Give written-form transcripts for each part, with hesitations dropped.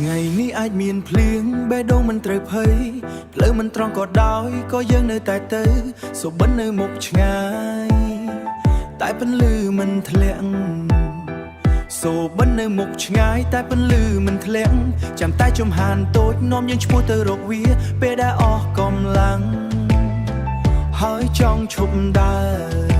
ថ្ងៃនេះអាចមានភ្លៀងបេះដូងមិនត្រូវភ័យផ្លូវមិនត្រង់ក៏ដោយក៏យើងនៅតែទៅសុបិននៅមុខឆ្ងាយតែពន្លឺមិនធ្លាក់សូបិននៅមុខឆ្ងាយតែពន្លឺមិនធ្លាក់ចាំតែចំហានតូចនាំយើងឈ្មោះទៅរកវាពេលដែលអស់កម្លាំងហើយចង់ឈប់ដើរ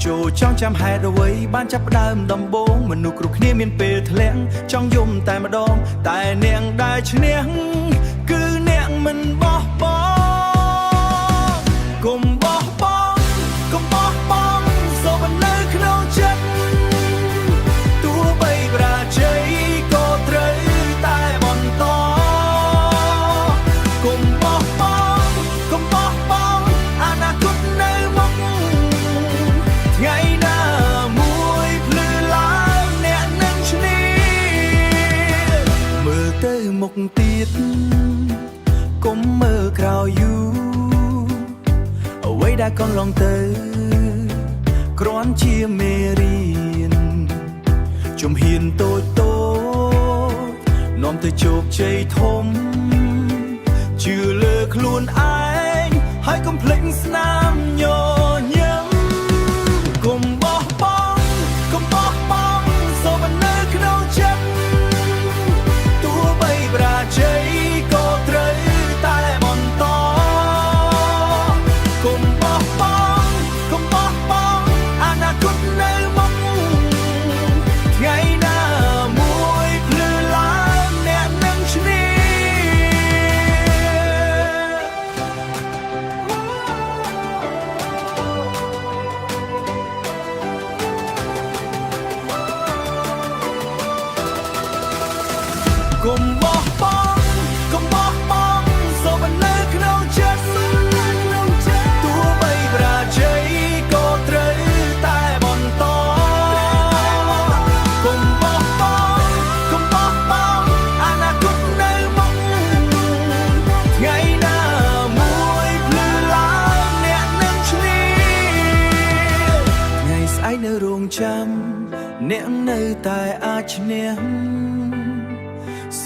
ចូលចង់ចាំហេតុអ្វីបានចាប់ផ្ដើមដំបូងមនុស្សគ្រប់គ្នាមានពេលធ្លាក់ចង់យំតែម្ដងតែនាងដែលឈ្នះគឺនាងមិនបោះបង់កុំបោះបង់កុំបោះបង់សូមនៅក្នុងចិត្តទោះបីបរាជ័យក៏ត្រូវតែបន្តកុំបោះបង់កុំបោះបង់អនាគតនៅមុខថ្ងៃណាមួយភ្លឺឡើងអ្នកនឹងឈ្នះមើលទៅមុខទៀតកុំមើលក្រោយយូរអ្វីដែលកន្លងទៅគ្រាន់ជាមេរៀនជំហានតូចតូចនាំទៅជោគជ័យធំជឿលើខ្លួនឯងហើយកុំភ្លេចស្នាមញញឹមកុំបោះបង់កុំបោះបង់សូមនៅក្នុងចិត្តទោះបីបរាជ័យក៏ត្រូវតែបន្តកុំបោះបង់កុំបោះបង់អនាគតនៅមុខថ្ងៃណាមួយភ្លឺឡើងអ្នកនឹងឈ្នះកុំបោះបង់កុំបោះបង់សូមនៅក្នុងចិត្តទោះបីបរាជ័យក៏ត្រូវតែបន្តកុំបោះបង់កុំបោះបង់អនាគតនៅមុខថ្ងៃណាមួយភ្លឺឡើងអ្នកនឹងឈ្នះថ្ងៃស្អែកនៅរងចាំអ្នកនៅតែអាចឈ្នះ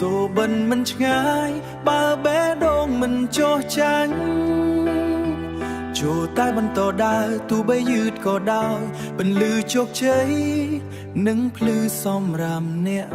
សូបិនមិនឆ្ងាយបើបេះដូងមិនចុះចាញ់ចូលតែបន្តដើរទោះបីយឺតក៏ដោយពន្លឺជោគជ័យនឹងភ្លឺសម្រាប់អ្នក